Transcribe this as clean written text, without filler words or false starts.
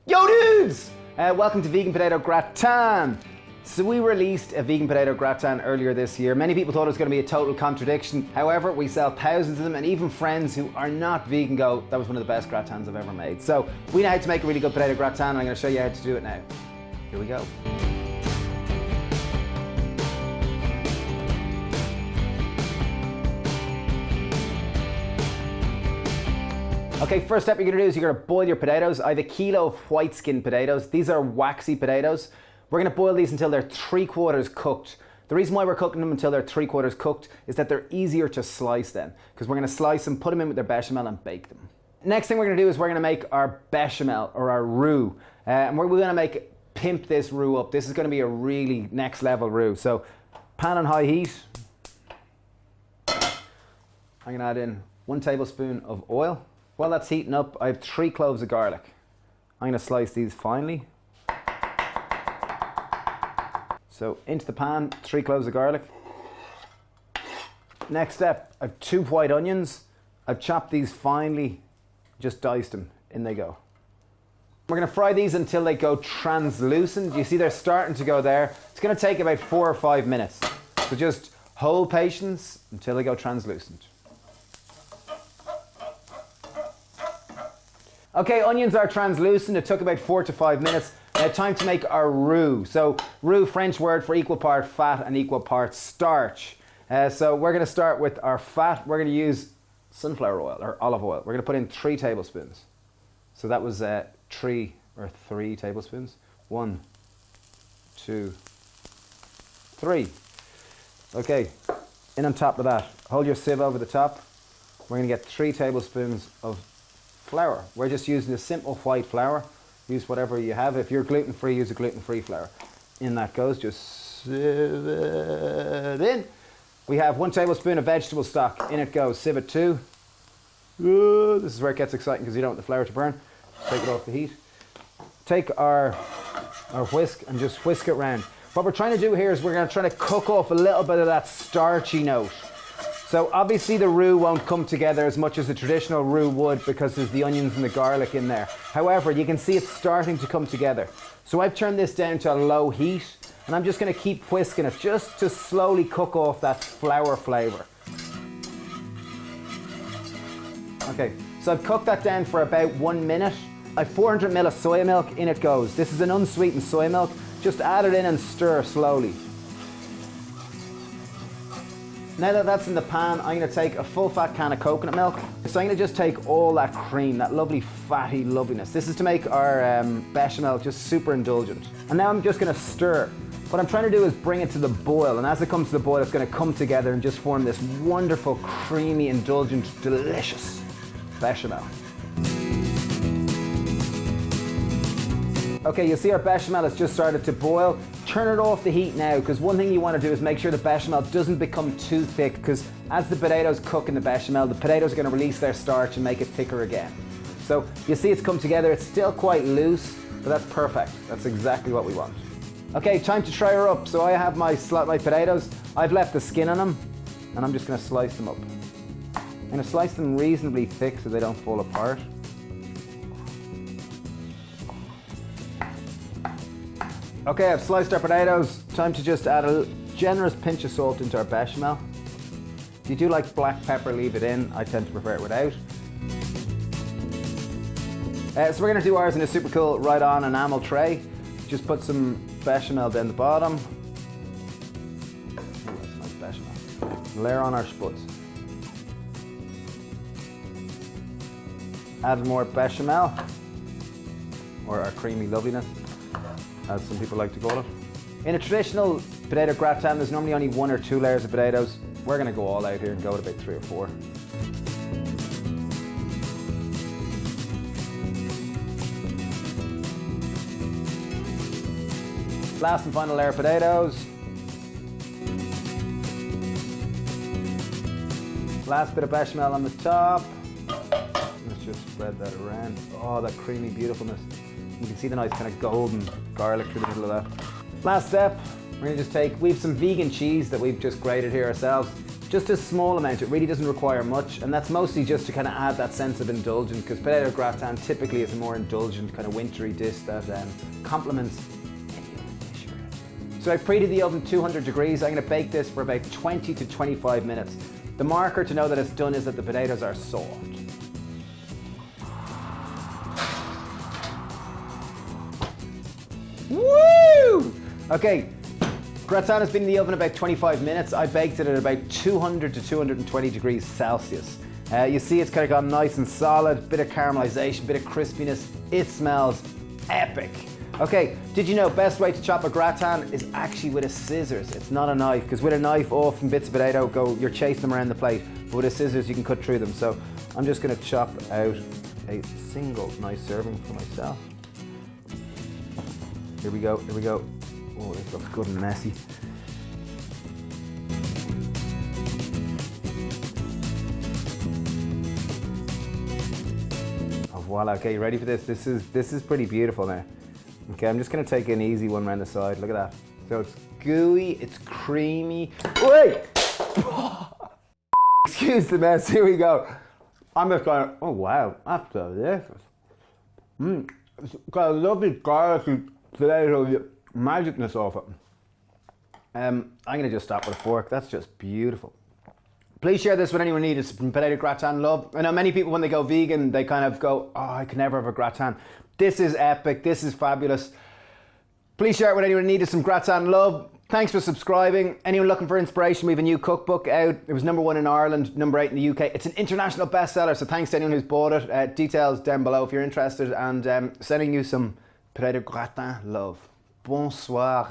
Yo dudes! Welcome to Vegan Potato Gratin. So we released a vegan potato gratin earlier this year. Many people thought it was going to be a total contradiction. However, we sell thousands of them, and even friends who are not vegan go, that was one of the best gratins I've ever made. So we know how to make a really good potato gratin, and I'm going to show you how to do it now. Here we go. Okay, first step you're gonna do is you're gonna boil your potatoes. I have a kilo of white skinned potatoes. These are waxy potatoes. We're gonna boil these until they're 3/4 cooked. The reason why we're cooking them until they're 3/4 cooked is that they're easier to slice then, because we're gonna slice them, put them in with their bechamel and bake them. Next thing we're gonna do is we're gonna make our bechamel, or our roux. And we're gonna pimp this roux up. This is gonna be a really next level roux. So, pan on high heat. I'm gonna add in 1 tablespoon of oil. While that's heating up, I have 3 cloves of garlic. I'm going to slice these finely. So into the pan, 3 cloves of garlic. Next step, I have 2 white onions. I've chopped these finely, just diced them. In they go. We're going to fry these until they go translucent. You see they're starting to go there. It's going to take about 4 or 5 minutes. So just hold patience until they go translucent. Okay, onions are translucent. It took about 4 to 5 minutes. Now time to make our roux. So roux, French word for equal part fat and equal part starch. So we're going to start with our fat. We're going to use sunflower oil or olive oil. We're going to put in 3 tablespoons. So that was 3 tablespoons. 1, 2, 3. Okay, in on top of that, hold your sieve over the top. We're going to get 3 tablespoons of flour. We're just using a simple white flour. Use whatever you have. If you're gluten-free, use a gluten-free flour. In that goes, just sieve it in. We have 1 tablespoon of vegetable stock. In it goes, sieve it too. This is where it gets exciting because you don't want the flour to burn. Take it off the heat. Take our whisk and just whisk it round. What we're trying to do here is we're going to try to cook off a little bit of that starchy note. So obviously the roux won't come together as much as a traditional roux would because there's the onions and the garlic in there. However, you can see it's starting to come together. So I've turned this down to a low heat, and I'm just going to keep whisking it just to slowly cook off that flour flavour. Okay, so I've cooked that down for about 1 minute. I have 400 ml of soy milk. In it goes. This is an unsweetened soy milk. Just add it in and stir slowly. Now that that's in the pan, I'm going to take a full fat can of coconut milk. So I'm going to just take all that cream, that lovely fatty loveliness. This is to make our bechamel just super indulgent. And now I'm just going to stir. What I'm trying to do is bring it to the boil, and as it comes to the boil, it's going to come together and just form this wonderful, creamy, indulgent, delicious bechamel. Okay, you see our bechamel has just started to boil. Turn it off the heat now, because one thing you want to do is make sure the bechamel doesn't become too thick, because as the potatoes cook in the bechamel, the potatoes are going to release their starch and make it thicker again. So you see it's come together. It's still quite loose, but that's perfect. That's exactly what we want. Okay, time to try her up. So I have my potatoes. I've left the skin on them, and I'm just going to slice them up. I'm going to slice them reasonably thick so they don't fall apart. Okay, I've sliced our potatoes. Time to just add a generous pinch of salt into our bechamel. If you do like black pepper, leave it in. I tend to prefer it without. So we're going to do ours in a super cool right-on enamel tray. Just put some bechamel down the bottom. Oh, that's nice bechamel. Layer on our spuds. Add more bechamel, or our creamy loveliness, as some people like to call it. In a traditional potato gratin, there's normally only 1 or 2 layers of potatoes. We're going to go all out here and go with about 3 or 4. Last and final layer of potatoes. Last bit of bechamel on the top. Let's just spread that around. Oh, that creamy beautifulness. You can see the nice kind of golden garlic through the middle of that. Last step, we're going to just take, we have some vegan cheese that we've just grated here ourselves. Just a small amount, it really doesn't require much, and that's mostly just to kind of add that sense of indulgence, because potato gratin typically is a more indulgent, kind of wintry dish that complements any other dish. So I preheated the oven 200 degrees. I'm going to bake this for about 20 to 25 minutes. The marker to know that it's done is that the potatoes are soft. Woo! Okay. Grattan has been in the oven about 25 minutes. I baked it at about 200 to 220 degrees Celsius. You see it's kind of gone nice and solid, bit of caramelization, bit of crispiness. It smells epic. Okay, did you know best way to chop a gratin is actually with a scissors? It's not a knife, because with a knife often bits of potato you're chasing them around the plate, but with a scissors you can cut through them. So I'm just going to chop out a single nice serving for myself. Here we go, here we go. Oh, this looks good and messy. Oh, voila. Okay, you ready for this? This is pretty beautiful now. Okay, I'm just going to take an easy one around the side. Look at that. So it's gooey, it's creamy. Wait! Excuse the mess. Here we go. I'm just going. Oh wow, that's delicious. It's got a lovely garlicky potato magicness off it. I'm going to just stop with a fork. That's just beautiful. Please share this with anyone who needs some potato gratin love. I know many people when they go vegan, they kind of go, oh, I can never have a gratin. This is epic. This is fabulous. Please share it with anyone who needed some gratin love. Thanks for subscribing. Anyone looking for inspiration, we have a new cookbook out. It was #1 in Ireland, #8 in the UK. It's an international bestseller, so thanks to anyone who's bought it. Details down below if you're interested, and sending you some potato gratin love. Bonsoir.